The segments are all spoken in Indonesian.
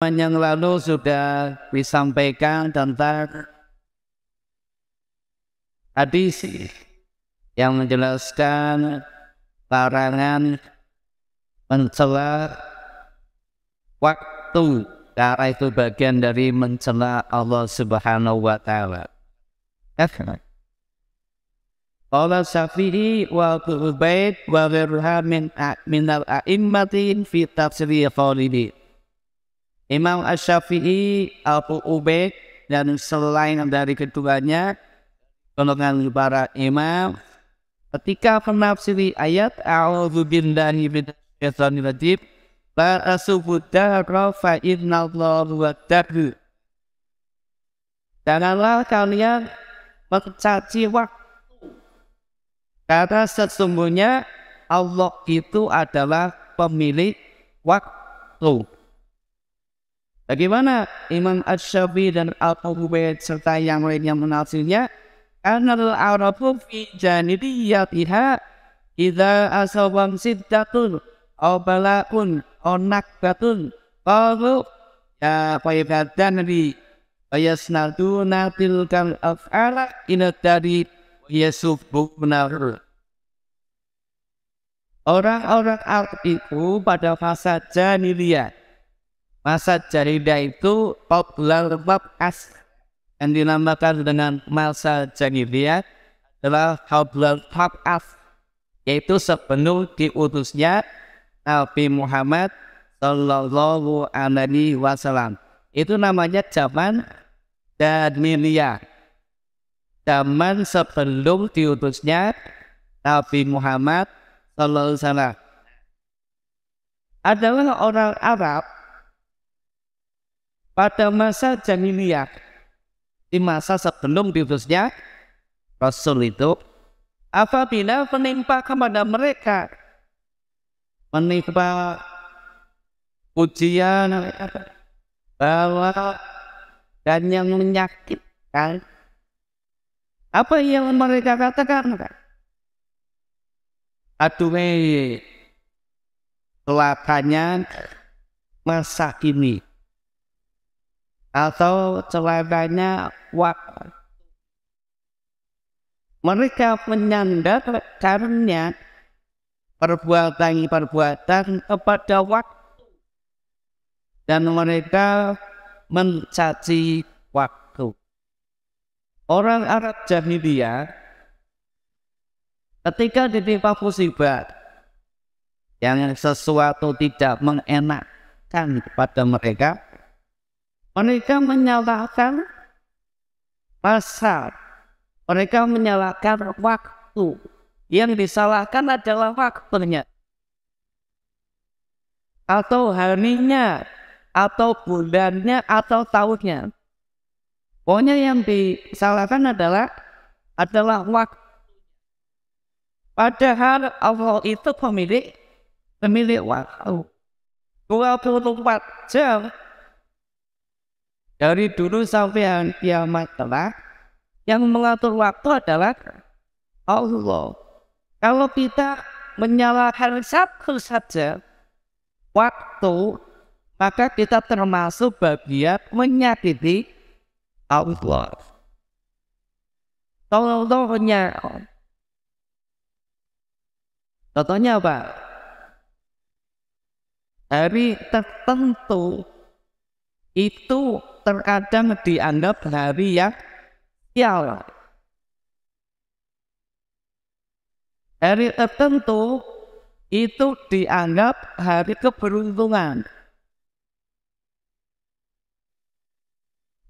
pertemuan yang lalu sudah disampaikan tentang hadis yang menjelaskan larangan mencela waktu, karena itu bagian dari mencela Allah Subhanahu wa Ta'ala. Qala Syafi'i wa Ubaid wa ghairuha min al-a'immatin fi tafsiri qawlihi. Imam Asy-Syafi'i, Abu Ubaid dan selain dari keduanya golongan para imam ketika menafsiri ayat a'udzu billahi minasyaitonir rajim la asubudara fa innallaha waddahu. Janganlah kalian mencaci waktu, karena sesungguhnya Allah itu adalah pemilik waktu. Bagaimana Imam Asy-Syafi'i dan Abu Ubaid serta yang lainnya menafsirnya? Karena al-arabu fi janibiyatiha idza asabam siddatun aw bala'un aw nakbatun qalu ya faidadan li ayasnaduna tilkal af'ala ila dari yasubbunar. Orang-orang Arab itu pada masa jahiliyah, masa jahiliyah itu populer as yang dinamakan dengan masa jahiliyah adalah hablal as, yaitu sebelum diutusnya Nabi Muhammad Sallallahu Alaihi Wasallam. Itu namanya zaman jahiliyah, zaman sebelum diutusnya Nabi Muhammad Sallallahu Alaihi Wasallam. Adalah orang Arab pada masa jahiliyah, di masa sebelum diutusnya Rasul itu, apabila menimpa kepada mereka, menimpa ujian, bala dan yang menyakitkan, apa yang mereka katakan? Aduh, celakanya masa ini, atau celakanya waktu. Mereka menyandarkannya perbuatan kepada waktu, dan mereka mencaci waktu. Orang Arab jahiliyah ketika ditimpa musibah yang sesuatu tidak mengenakkan kepada mereka, mereka menyalahkan masa, mereka menyalahkan waktu. Yang disalahkan adalah waktunya, atau harinya, atau bulannya, atau tahunnya. Pokoknya yang disalahkan adalah waktu. Padahal Allah itu pemilik waktu 24 jam. Dari dulu sampai hari kiamat kelak, yang mengatur waktu adalah Allah. Kalau kita menyalahkan satu saja waktu, maka kita termasuk bagian menyakiti Allah. Contohnya apa? Hari tertentu itu terkadang dianggap hari yang sial. Hari tertentu itu dianggap hari keberuntungan.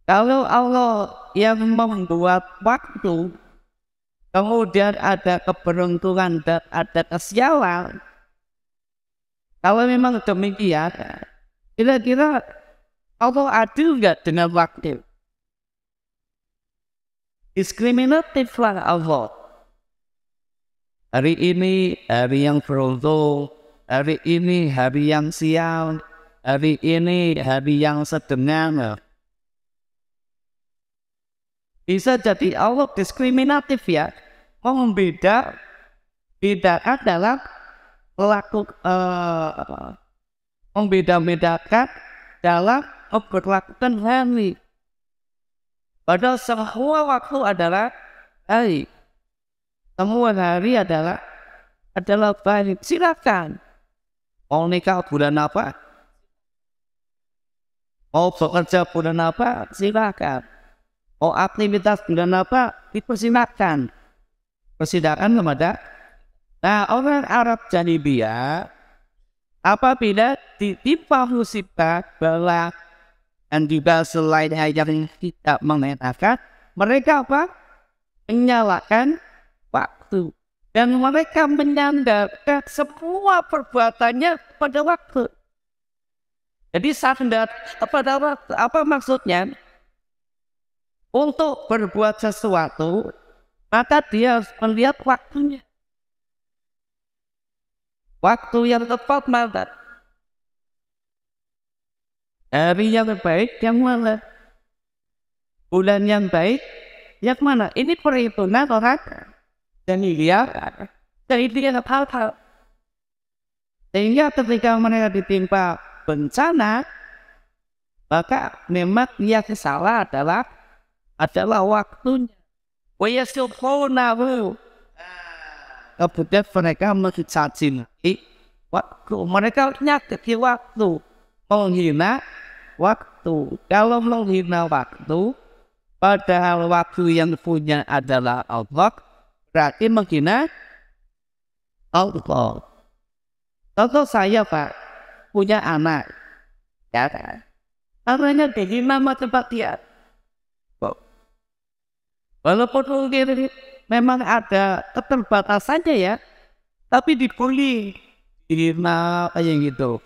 Kalau Allah yang membuat waktu, kemudian ada keberuntungan dan ada kesialan, kalau memang demikian, kira-kira Allah adil nggak dengan waktu? Diskriminatiflah Allah. Hari ini hari yang beruntung, hari ini hari yang sial, hari ini hari yang sedang. Bisa jadi Allah diskriminatif ya, membedakan dalam membeda-bedakan dalam memperlakukan hari. Padahal semua waktu adalah hari. Semua hari adalah baik. Silakan. Mau nikah bulan apa? Mau bekerja bulan apa? Silakan. Mau aktivitas bulan apa? Dipersilakan. Persilakan kepada. Nah, orang Arab Jahiliyah apabila ditimpa musibah, bala, dan juga selain yang tidak mengenakan, mereka apa? Menyalakan waktu. Dan mereka menyandarkan semua perbuatannya pada waktu. Jadi sandar pada waktu. Apa maksudnya? Untuk berbuat sesuatu, maka dia harus melihat waktunya. Waktu yang tepat mana? Hari yang baik yang mana? Bulan yang baik yang mana? Ini perhitungan orang Jahiliyah hal-hal. Sehingga ketika mereka ditimpa bencana, maka memang yang salah adalah waktunya. Kemudian mereka mencaci waktu. Mereka nyakiti waktu, menghina waktu. Kalau menghina waktu, padahal waktu yang punya adalah Allah, berarti menghina Allah. Contoh saya Pak, punya anak, ya kan? Anaknya dihina macam-macam. Walaupun mungkin memang ada keterbatasannya ya, tapi dibully, dihina kayak gitu.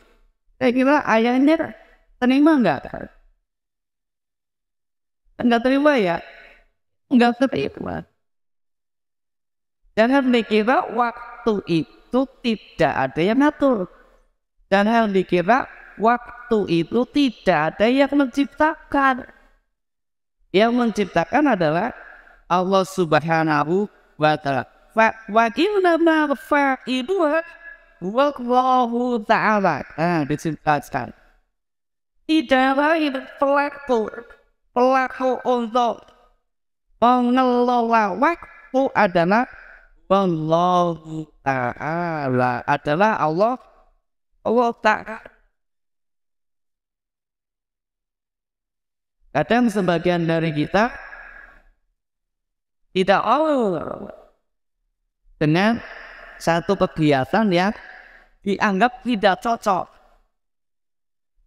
Saya kira ayahnya terima enggak? Enggak terima ya? Enggak terima. Jangan dikira waktu itu tidak ada yang ngatur. Jangan dikira waktu itu tidak ada yang menciptakan. Yang menciptakan adalah Allah Subhanahu wa Ta'ala. Wa innama fa'iluha wallahu ta'ala. Diceritakan. Tidak lain pelaku untuk mengelola waktu adalah Wallahu ta'ala, adalah Allah Ta'ala. Kadang sebagian dari kita tidak dengan satu kegiatan yang dianggap tidak cocok.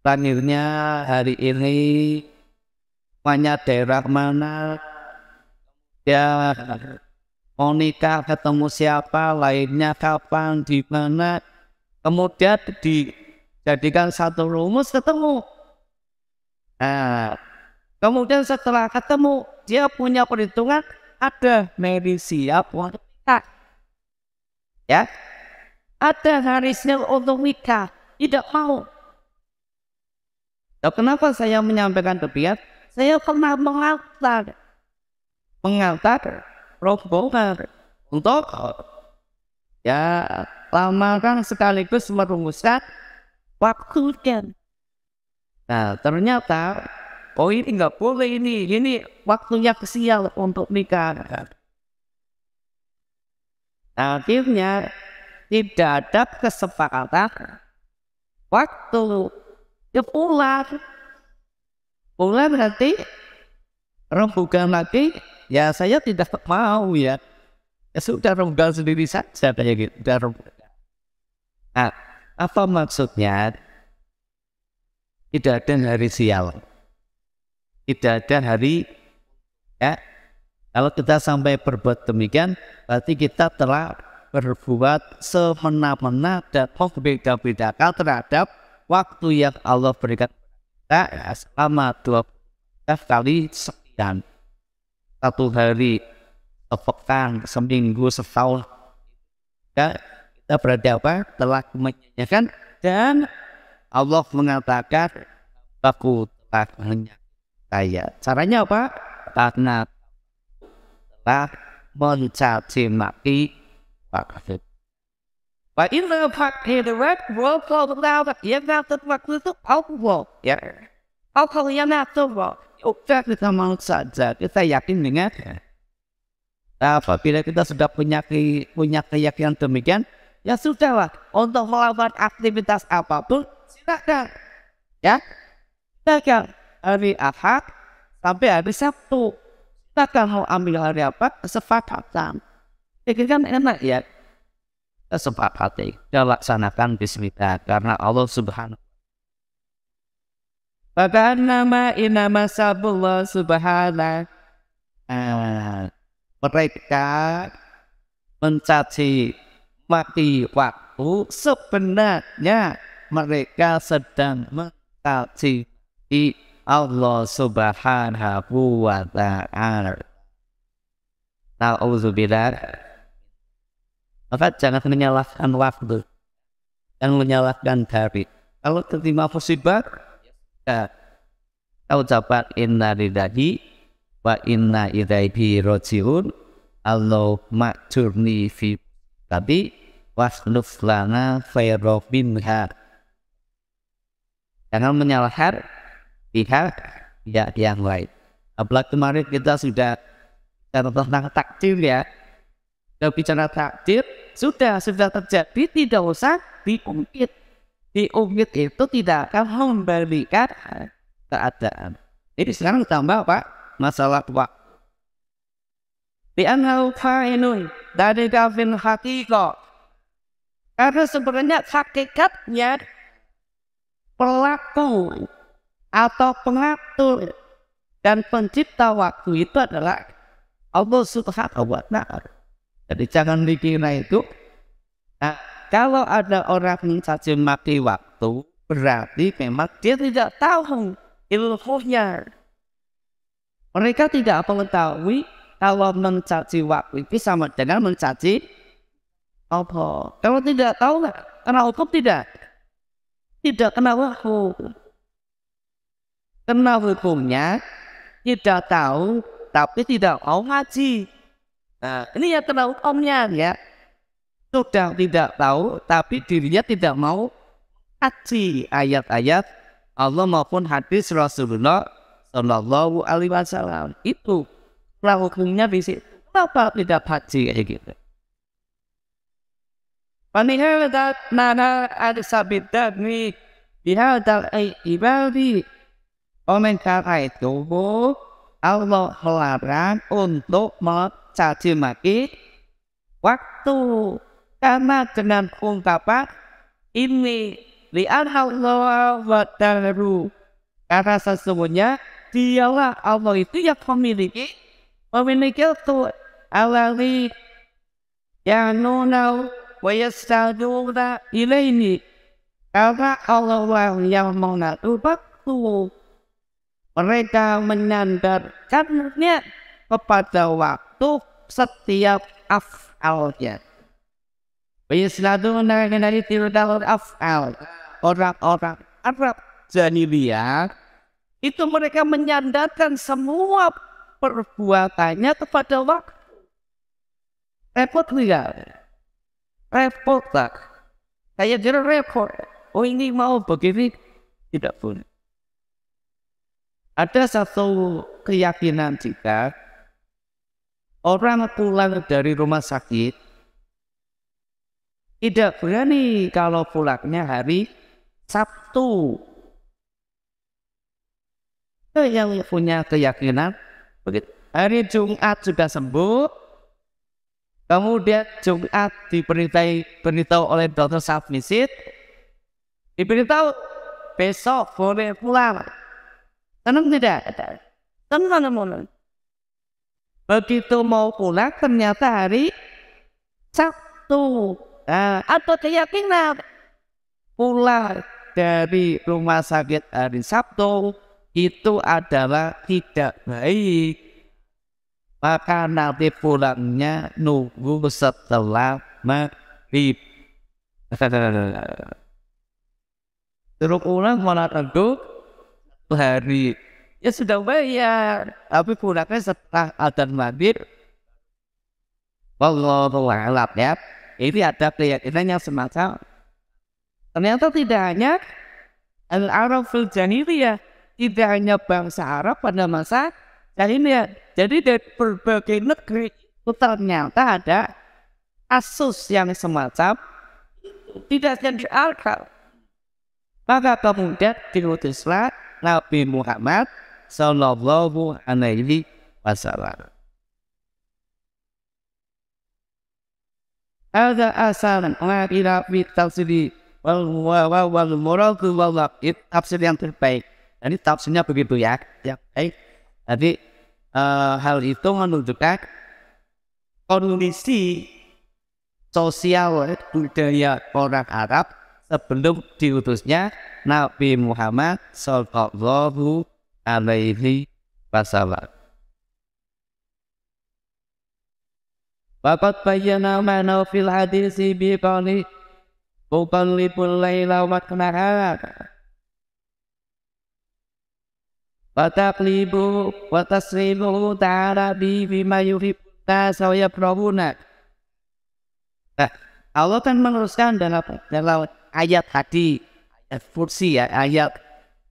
Lahirnya hari ini, banyak daerah mana, ya mau nikah ketemu siapa, lainnya kapan, di mana, kemudian dijadikan satu rumus ketemu. Nah, kemudian setelah ketemu, dia punya perhitungan, ada Mary siap untuk nikah. Ya, ada harisnya untuk nikah, tidak mau. Nah, kenapa saya menyampaikan demikian? Saya pernah mengantar rombongan untuk ya lamaran sekaligus merumuskan waktunya. Nah, ternyata ini nggak boleh, ini waktunya kesial untuk nikah. Nah, akhirnya tidak ada kesepakatan waktu. Ya pulang nanti rembukan lagi. Ya saya tidak mau ya sudah rembukan sendiri saja kayak gitu. Nah, apa maksudnya? Tidak ada hari sial, tidak ada hari ya. Kalau kita sampai berbuat demikian, berarti kita telah berbuat semena-mena dan membeda-bedakan terhadap waktu yang Allah berikan kita selama 20 kali sekian. Satu hari, sepekan, seminggu, setahun, ya, kita berarti apa? Telah menyanyikan, dan Allah mengatakan aku telah menyanyikan saya. Caranya apa? Karena telah mencaci maki waktu. Wa inna fakir waktu yang waktu itu Allah ya. Kalau yang itu, udah kita mau saja, kita yakin dengan apabila kita sudah punya keyakinan demikian, ya sudahlah untuk melakukan aktivitas apapun silakan, ya silakan hari Ahad sampai hari Sabtu, silakan mau ambil hari apa kesepakatan, itu kan enak ya, kesepakatan kita laksanakan bismillah karena Allah Subhanahu. Bahkan nama sabullah Subhanahu. Mereka mencaci maki waktu, sebenarnya mereka sedang mencaci Allah Subhanahu wa ta'ala. Na'udzubillah. Maka jangan menyalahkan waktu, jangan menyalahkan hari. Kalau terima musibah, ya ucapan inna lillahi wa inna ilaihi rajiun. Allahumma jurni fi tapi wasnuf lana khairan minha. Jangan menyalahkan pihak yang lain. Apalagi kemarin kita sudah bicara tentang takdir ya. Sudah bicara takdir, sudah terjadi, tidak usah diungkit. Diungkit itu tidak akan membalikan keadaan. Jadi sekarang tambah apa? Masalah waktu. Bi'annahu fa'ilun dari kafin haqiqah. Karena sebenarnya hakikatnya pelaku atau pengatur dan pencipta waktu itu adalah Allah Subhanahu wa ta'ala. Jadi jangan dikira itu. Nah, kalau ada orang mencaci maki waktu, berarti memang dia tidak tahu ilmunya. Mereka tidak mengetahui kalau mencaci waktu itu sama dengan mencaci Allah. Kalau tidak tahu, kena hukum tidak kena hukum. Kena hukumnya tidak tahu tapi tidak mau ngaji. Nah, ini yang kena hukumnya ya. Sudah tidak tahu tapi dirinya tidak mau ngaji ayat-ayat Allah maupun hadis Rasulullah Shallallahu Alaihi Wasallam. Itu hukumnya di situ. Kenapa tidak haji kayak gitu? Panihal nana ada sabidat nih bihadal ibadi. Komentar itu Allah melarang untuk mencaci maki waktu karena dengan ungkapan ini li'anallahu wa ta'ala, karena sesungguhnya dialah Allah itu yang memiliki itu alali yang nunau wa yastaduna ilaihi, karena Allah yang mengatur waktu. Mereka menyandarkannya kepada waktu setiap af'alnya. Yasladuna dari tilal af'al. Orang-orang Arab jahiliyah itu mereka menyandarkan semua perbuatannya kepada waktu. Repot enggak? Repot tak? Saya kira repot. Oh ini mau begini, tidak boleh. Ada satu keyakinan jika orang pulang dari rumah sakit tidak berani kalau pulangnya hari Sabtu. Yang punya keyakinan begitu. Hari Jumat sudah sembuh, kemudian Jumat diberitahu oleh dokter submisit, diberitahu besok boleh pulang. Tenang tidak? Tenang. Begitu mau pulang ternyata hari Sabtu. Nah, atau keyakinan pulang dari rumah sakit hari Sabtu itu adalah tidak baik. Maka nanti pulangnya nunggu setelah maghrib. Terus pulang malah nunggu hari, ya sudah bayar, tapi pulangnya setelah adzan maghrib. Wallahu a'lam ya. Ini ada keyakinan yang semacam. Ternyata tidak hanya al-arab fil janiliyah, tidak hanya bangsa Arab pada masa jahiliyah. Jadi dari berbagai negeri itu ternyata ada kasus yang semacam tidak jadi akal. Maka kemudian diutuslah Nabi Muhammad Sallallahu Alaihi Wasallam. Ada asal mengira tafsir wal moral wal tafsir yang terbaik. Jadi tafsirnya begitu ya, yang baik. Jadi hal itu menunjukkan kondisi sosial budaya orang Arab sebelum diutusnya Nabi Muhammad Sallallahu Alaihi Wasallam. Waqad bayyana ma'na fil hadisi bi qali uqallibul laila wa nahara wa taqlibu wa tasribu ta'ala bima yuhibbuna wa yakrahuna. Nah, Allah kan meneruskan dalam ayat hadis, ayat kursi ya, ayat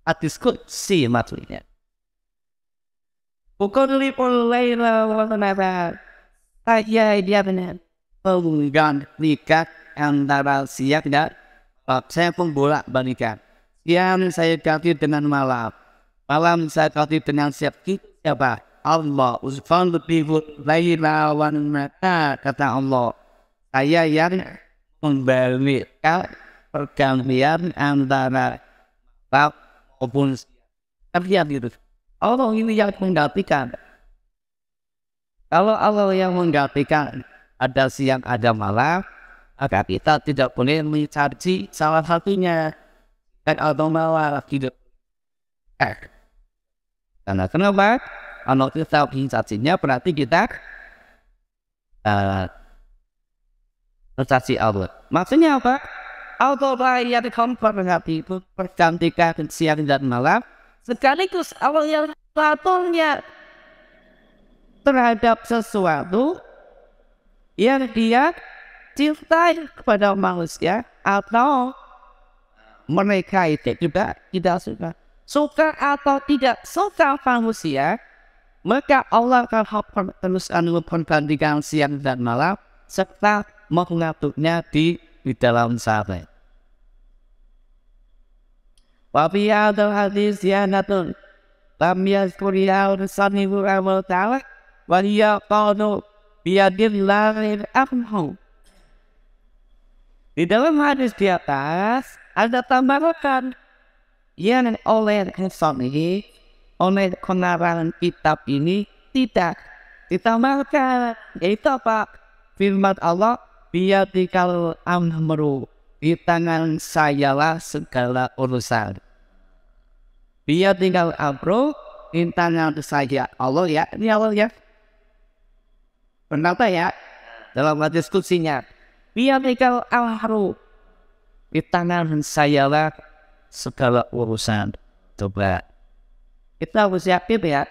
hadis kursi maksudnya. Uqallibul laila wa nahara. Dia benar menggantikan antara siang dan saya pun bolak-balikan. Siang saya ganti dengan malam, malam saya ganti dengan siang. Siapa? Allah. Uqallibul laila wan nahar, kata Allah. Saya yang membalikkan pergantian antara malam maupun siang. Lihat itu. Allah ini yang menggantikan. Kalau Allah yang menggantikan ada siang ada malam, maka kita tidak boleh mencari salah satunya dan atau malah tidak. Karena kenapa? Kalau kita mencarinya berarti kita mencari Allah. Maksudnya apa? Allah yang memperhati itu pergantikan siang dan malam, sekaligus Allah yang mengaturnya terhadap sesuatu yang dia cintai kepada manusia atau mereka itu juga tidak suka atau tidak suka manusia, maka Allah akan teruskan mempergantikan siang dan malam serta mengaturnya di dalam sana. Wa fi hadzal hadis ziyadatun lam yazkuriha al-sanifu wa ta'ala wa hiya qawlu biyadillahil amhu. Di dalam hadis di atas ada tambahan yang oleh Musannif, oleh pengarang kitab ini tidak ditambahkan, yaitu apa? Firman Allah, biyadikal amru, di tangan sayalah segala urusan. Biyadikal amru, di tangan saya. Allah ya, ini Allah ya. Benar ya? Dalam diskusinya, biyadikal amru, di tangan sayalah segala urusan. Coba kita harus yakin ya.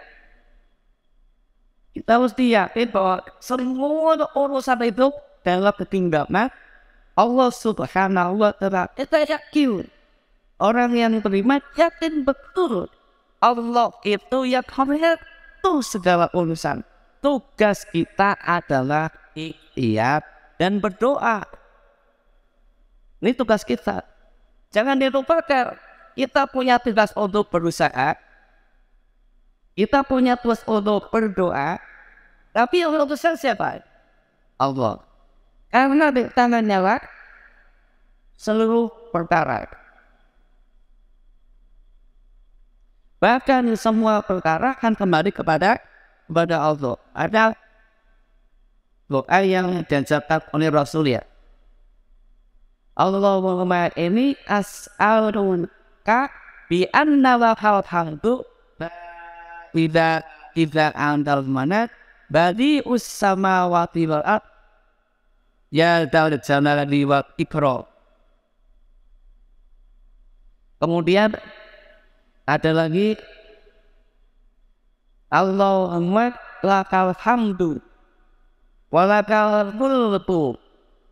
Kita harus yakin bahwa semua urusan itu dalam genggaman Allah Subhanahu wa Ta'ala. Kita yakin, orang yang beriman yakin betul Allah itu yang mengatur segala urusan. Tugas kita adalah ikhtiar dan berdoa. Ini tugas kita. Jangan dilupakan, kita punya tugas untuk berusaha, kita punya tugas untuk berdoa, tapi yang besar siapa? Allah. Karena di tangannya lah seluruh perkara. Bahkan semua perkara akan kembali kepada Allah. Ada doa yang diajarkan oleh Rasul ya. Allahumma inni as'aluka bi anna lahal hamdu idza antal manat badi'us samawati wal ard ya dzal jalali wal ikram. Kemudian ada lagi Allahumma lakal hamdu walakal mulku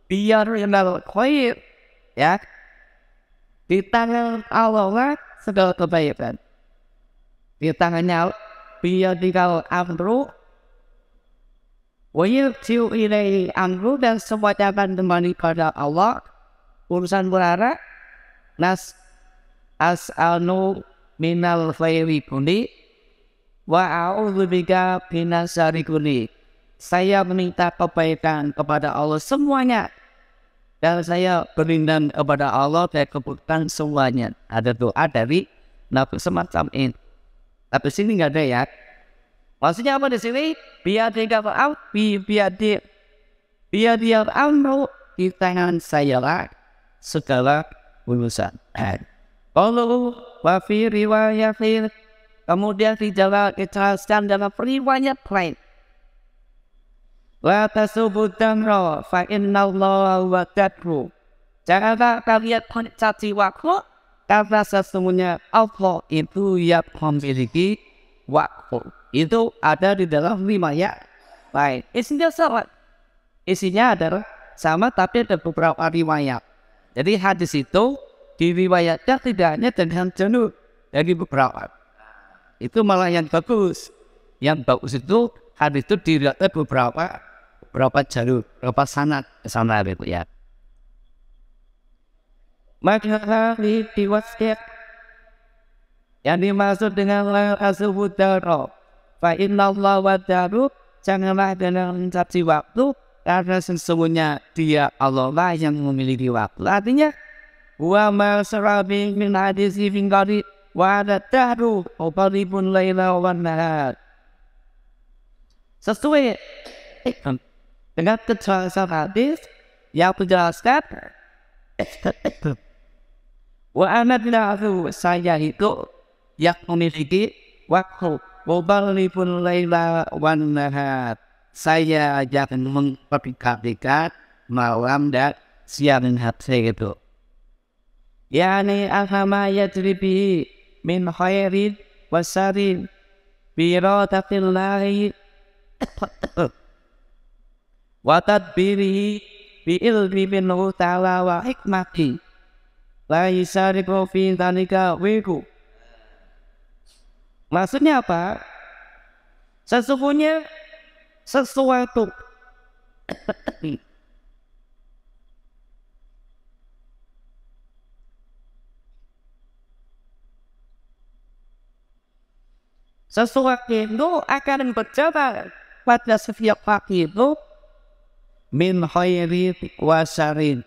biyadikal khair, ya, di tangan Allah segala kebaikan. di tangannya biyadikal amru wa yurji'u ilaihi amru, dan semuanya akan kembali pada Allah urusan perkara. As'alu minal khairi kulli wa a'udzubika minas syarri kulli. Saya meminta kebaikan kepada Allah semuanya, dan saya berlindung kepada Allah dari keburukan semuanya. Ada doa dari Nabi semacam ini. Tapi sini nggak ada ya. Maksudnya apa di sini? Biyadikal amru, di tangan saya lah segala urusan. Kalau wa fi riwayatin, kemudian dijelaskan dalam riwayat lain, la tasubud damra fa innallaha wadadru. Janganlah kalian mencaci waktu, karena sesungguhnya Allah itu yang memiliki waktu. Itu ada di dalam riwayat lain. Isinya sama. Isinya adalah sama, tapi ada beberapa riwayat. Jadi hadis itu diriwayatkan tidak hanya dengan jenuh, dari beberapa. Itu malah yang bagus. Yang bagus itu hadis itu diriwayatkan beberapa jalur, beberapa sanad itu ya. Maka diwasir yang dimaksud dengan la tasubud damra fa innallaha wadadru, janganlah dengan mencaci waktu, karena sesungguhnya dia Allah lah yang memiliki waktu. Artinya wa ma sarabi min hadisi min qadi wa ada dahru qalibun laila wan nahar. Sesuai dengan kejelasan hadis yang menjelaskan wa ana bilahu, saya itu yang memiliki waktu, qalibun laila wan nahar. Saya yang memperhatikan malam dan siang hari itu. Yani ahama yajribihi min khairin wasarin biradatillahi wa tadbirihi bi ilmi minhu ta'ala wa hikmati la yusariku fi dhalika wiku. Maksudnya apa? Sesungguhnya sesuatu itu akan berjalan pada setiap pagi itu min khairi wa syarrin,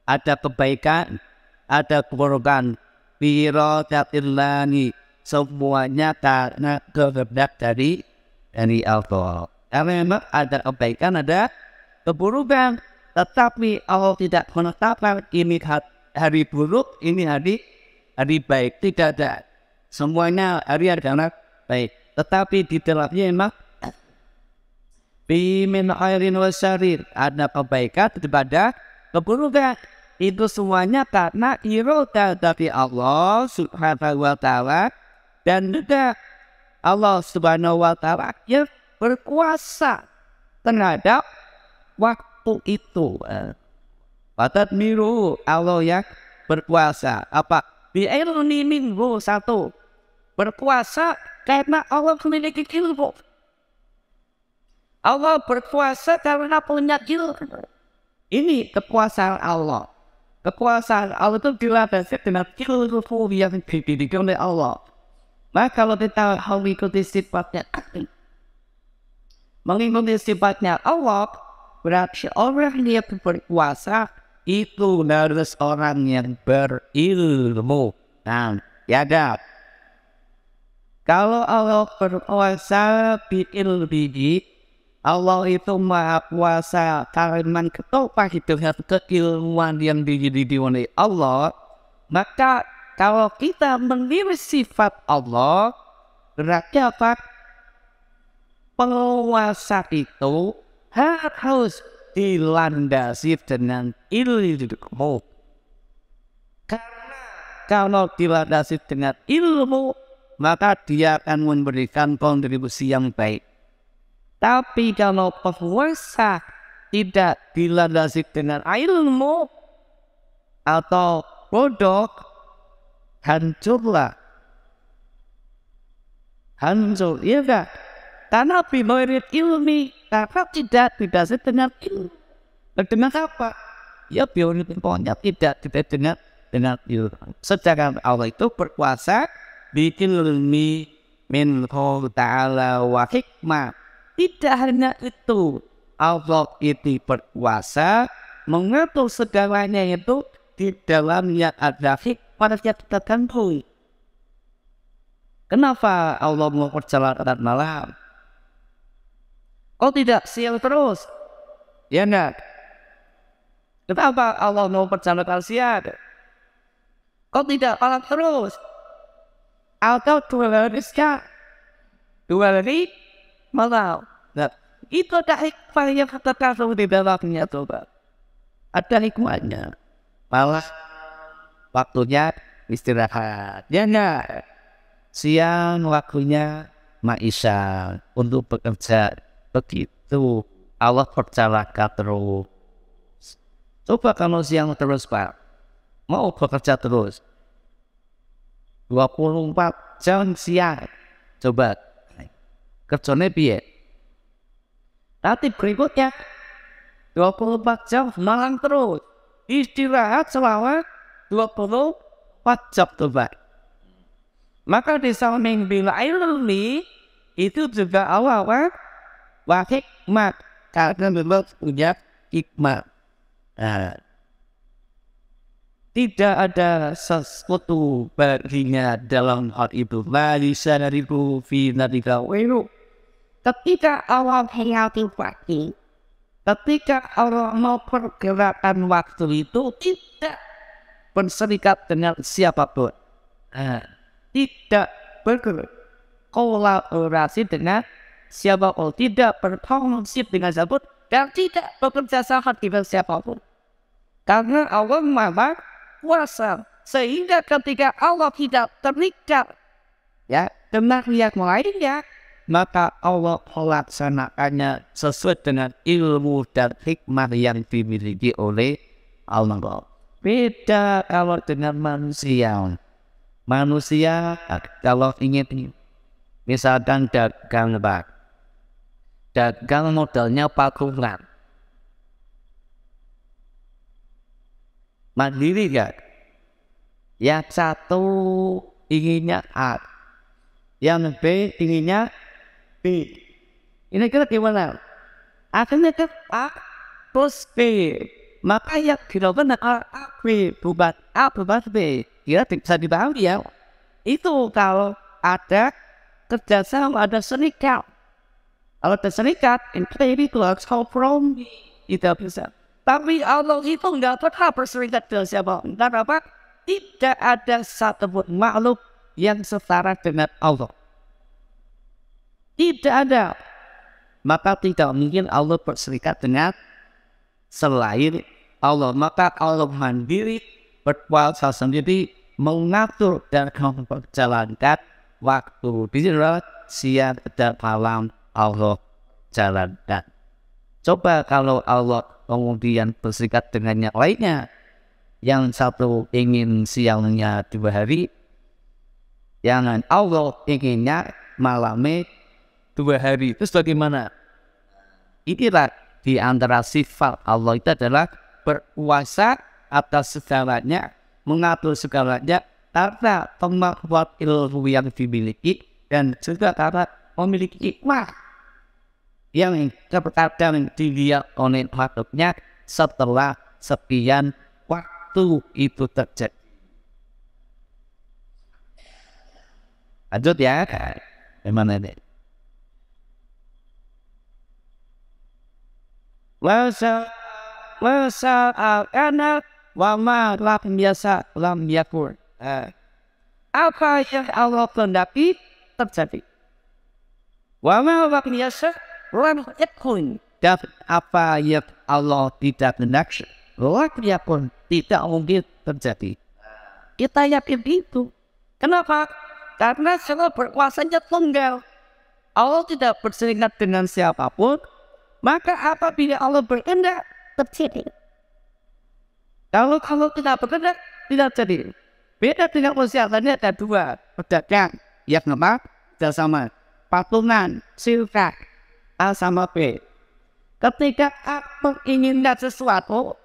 ada kebaikan, ada keburukan, biradatillahi, semuanya karena kehendak dari Allah. Karena memang ada kebaikan, ada keburukan, tetapi Allah tidak menetapkan ini hari buruk, ini hari baik, tidak ada. Semuanya hari adalah baik, tetapi di dalamnya memang min khairin wa syarrin, ada kebaikan daripada keburukan. Itu semuanya karena iradah dari Allah Subhanahu wa ta'ala, dan juga Allah Subhanahu wa ta'ala yang berkuasa terhadap waktu itu. Patat miru, Allah yang berkuasa. Apa? Bi'ilmi minhu, satu, berkuasa karena Allah memiliki ilmu. Allah berkuasa karena punya ilmu. Ini kekuasaan Allah. Kekuasaan Allah itu dilandasi dengan ilmu yang dimiliki oleh Allah. Maka kalau kita mengikuti sifatnya, Allah, berarti orang yang berkuasa itu harus orang yang berilmu. Nah, ya dah. Kalau Allah berkuasa bi'ilmihi, Allah itu maha kuasa karena ketopah itu keilmuan yang dimiliki oleh Allah. Maka kalau kita meniru sifat Allah, berarti apa? Penguasa itu harus dilandasi dengan ilmu. Karena kalau dilandasi dengan ilmu, maka dia akan memberikan kontribusi yang baik. Tapi kalau penguasa tidak dilandasi dengan ilmu atau bodoh, hancurlah hancur, iya enggak? Karena bimairit ilmi, karena tidak dengan ilmu. Dengan apa? Ya bimairit pokoknya tidak dengan ilmu. Sedangkan Allah itu berkuasa bi ilmi minhu ta'ala wa hikmah. Tidak hanya itu, Allah itu berkuasa mengatur segalanya itu di dalamnya ada hikmah yang tertentu. Kenapa Allah mau perjalanan malam? Oh tidak siang terus? Ya enggak? Kenapa Allah mau perjalanan siang? Kok tidak malam terus? Atau 2 hari siang? 2 hari malam? Nah, itu ada hikmah yang terkandung di dalamnya, coba. Ada hikmahnya. Malah waktunya istirahat. Ya enggak? Siang waktunya maisha untuk bekerja. Begitu Allah perjalanan terus. Coba kalau siang terus Pak, mau bekerja terus 24 jam siang, coba kerjanya piye? Nanti berikutnya 24 jam malam terus, istirahat selama 24 jam coba. Maka di samping bila ilmi itu juga Allah wa hikmah, karena memang punya hikmah. Nah, tidak ada sesuatu baginya dalam hal itu. Malisa dariku fi nadika welu. Ketika Allah mengatur waktu, ketika Allah mau pergerakan waktu itu tidak berserikat dengan siapapun. Tidak berkolaborasi dengan siapapun, tidak berfungsi dengan siapapun, dan tidak bekerja sama dengan siapapun. Karena Allah Maha Kuasa, sehingga ketika Allah tidak terikat ya dengan yang lainnya, maka Allah melaksanakannya sesuai dengan ilmu dan hikmah yang dimiliki oleh Allah. Beda kalau dengan manusia. Manusia kalau ingin misalkan dagang Pak, dagang modalnya patungan, mandiri kan? Yang satu inginnya A, yang B inginnya B. Ini kira gimana? Akhirnya kan A plus B. Maka yang dilakukan A, B bukan A bukan B. Kira bisa dipahami ya. Itu kalau ada kerjasama, ada serikat. Kalau ada serikat, ini itu harus kompromi. Tidak bisa. Tapi Allah itu nggak pernah berserikat dengan siapa. Kenapa? Tidak ada satupun makhluk yang setara dengan Allah. Tidak ada. Maka tidak mungkin Allah berserikat dengan selain Allah. Maka Allah mandiri, berkuasa sendiri, mengatur dan memperjalankan waktu. Di siang dan malam Allah jalankan. Coba kalau Allah kemudian berserikat dengan yang lainnya, yang satu ingin siangnya 2 hari, yang Allah inginnya malamnya 2 hari. Terus bagaimana? Inilah di antara sifat Allah itu adalah berkuasa atas segalanya, mengatur segalanya karena kemampuan ilmu yang dimiliki dan juga karena memiliki hikmah yang terkadang dilihat oleh makhluknya setelah sekian waktu itu terjadi. Lanjut ya, gimana ini? Masa anak wama lam yakun. Apa yang Allah kehendaki terjadi. Wama lam yakun. Dan apa yang Allah tidak kehendaki lam yakun, tidak mungkin terjadi. Kita yakin itu. Kenapa? Karena Allah berkuasanya tunggal. Allah tidak berserikat dengan siapapun. Maka apabila Allah berkehendak terjadi. Kalau tidak berkehendak tidak jadi. Beda dengan manusia, tadi ada 2 pedagang yang apa? kerjasama, patungan, silka, A sama B. Ketika A menginginkan sesuatu,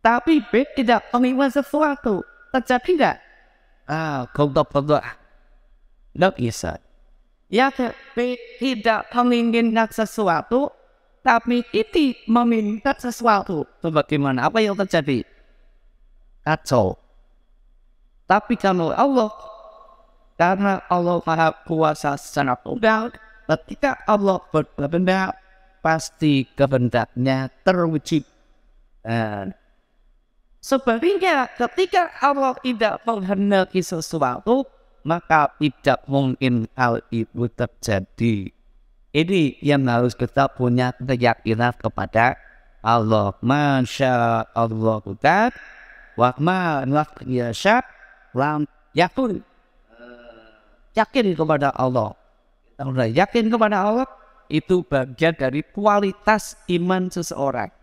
tapi B tidak menginginkan sesuatu, terjadi tidak? Gontok-gontok, tidak bisa. Ya, B tidak menginginkan sesuatu, tapi itu meminta sesuatu. Bagaimana? Apa yang terjadi? Kacau. Tapi kalau Allah, karena Allah Maha Kuasa secara tunggal, ketika Allah berkehendak, pasti kehendaknya terwujud. Sebaliknya, ketika Allah tidak menghendaki sesuatu, maka tidak mungkin hal itu terjadi. Ini yang harus kita punya keyakinan kepada Allah. Masya Allah bukan, wa ma lam yasha lam yakun. Yakin kepada Allah. Kita sudah yakin kepada Allah, itu bagian dari kualitas iman seseorang.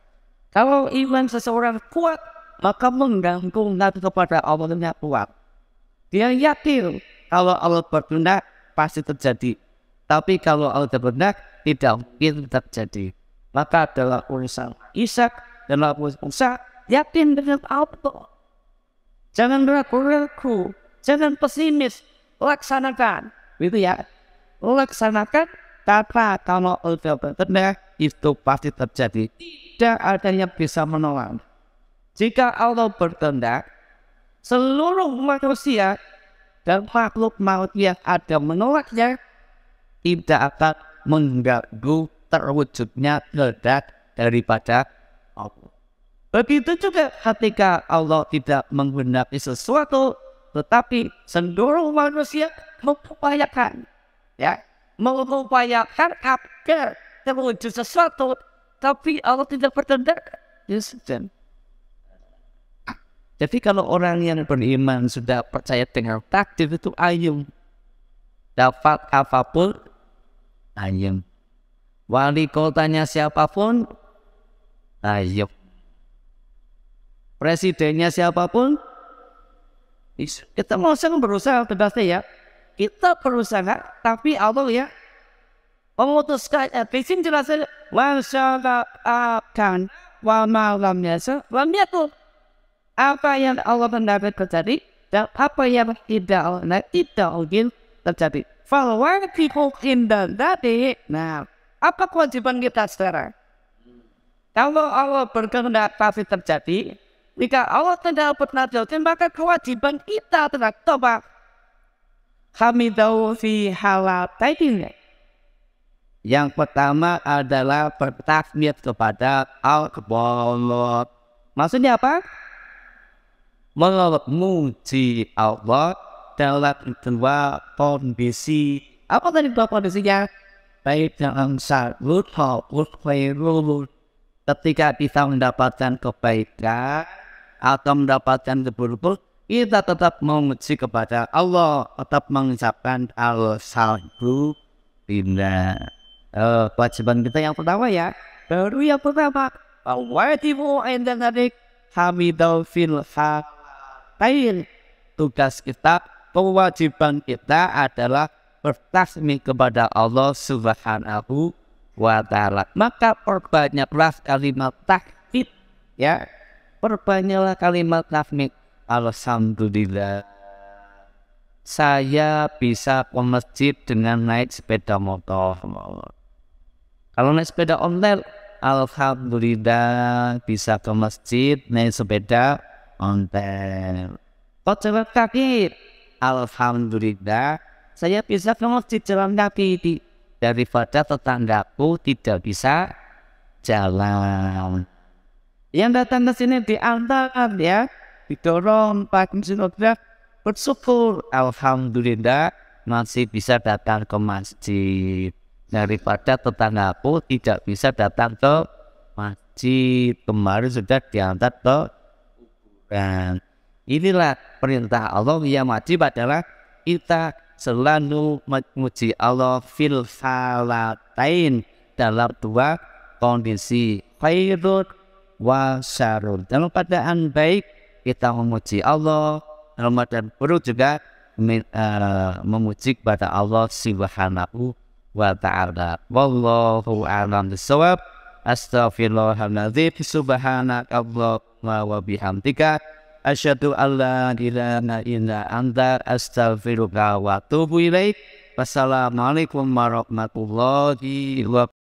Kalau iman seseorang kuat, maka menggantungkan kepada Allah kuat. Dia yakin kalau Allah berkehendak pasti terjadi. Tapi kalau Allah berkehendak tidak mungkin terjadi. Maka adalah urusan Ishak, dalam urusan yakin dengan Allah. Jangan ragu-ragu, jangan pesimis, laksanakan. Gitu ya. Laksanakan, karena kalau Allah berkehendak itu pasti terjadi. Tidak ada yang bisa menolak. Jika Allah berkehendak, seluruh manusia dan makhluk maut yang ada menolaknya tidak akan mengganggu terwujudnya kehendak daripada Allah. Begitu juga ketika Allah tidak menghendaki sesuatu, tetapi seluruh manusia mengupayakan, mengupayakan agar terwujud sesuatu, tapi Allah tidak berkehendak. Jadi kalau orang yang beriman sudah percaya dengan takdir itu ayem. Dapat apapun, ayem. Wali kotanya siapapun, ayem. Presidennya siapapun, kita mau berusaha bebasnya ya. Kita berusaha, tapi Allah ya memutuskan. Di sini jelasnya, masyaallah wa malam yasa, lam yakun. Apa yang Allah mendapat terjadi dan apa yang tidak mungkin terjadi. Fal-wajibu inda dzati. Nah, apa kewajiban kita sekarang? Kalau Allah berkehendak pasti terjadi. Jika Allah tidak pernah terjadi, maka kewajiban kita adalah tobat. Hamidahu fi halatain. Yang pertama adalah bertakbir kepada Allah. Maksudnya apa? Memuji Allah dalam dua kondisi. Apa tadi dua kondisinya? Baik dalam syarut maupun khairul. Ketika kita mendapatkan kebaikan atau mendapatkan keburukan, kita tetap memuji kepada Allah, tetap mengucapkan alhamdulillah. Kewajiban kita yang pertama ya. Baru yang pertama, wajibu inda dzalik hamidau fil tugas kita, kewajiban kita adalah bertasbih kepada Allah Subhanahu wa ta'ala. Maka perbanyaklah kalimat takbir, ya. Perbanyaklah kalimat takbir. Alhamdulillah, saya bisa ke masjid dengan naik sepeda motor. Kalau naik sepeda online, alhamdulillah bisa ke masjid naik sepeda online. Kok jalan kaki? Alhamdulillah saya bisa ke masjid jalan kaki. Daripada tetanggaku tidak bisa jalan. Yang datang ke sini diantar ya, didorong pakai sinodra, bersyukur alhamdulillah masih bisa datang ke masjid. Daripada tetanggaku tidak bisa datang ke masjid, kemarin sudah diantar ke kuburan. Inilah perintah Allah yang wajib adalah kita selalu memuji Allah fil halatain, dalam dua kondisi, khairun wa syarrun. Dalam keadaan baik kita memuji Allah, dalam keadaan buruk juga memuji kepada Allah Subhanahu wa ta'ala. Wallahu a'lam bishawab. Astaghfirullahaladzim. Subhanakallahumma wa bihamdika asyhadu an la ilaha illa anta astaghfiruka wa atubu ilaik. Wassalamualaikum warahmatullahi wabarakatuh.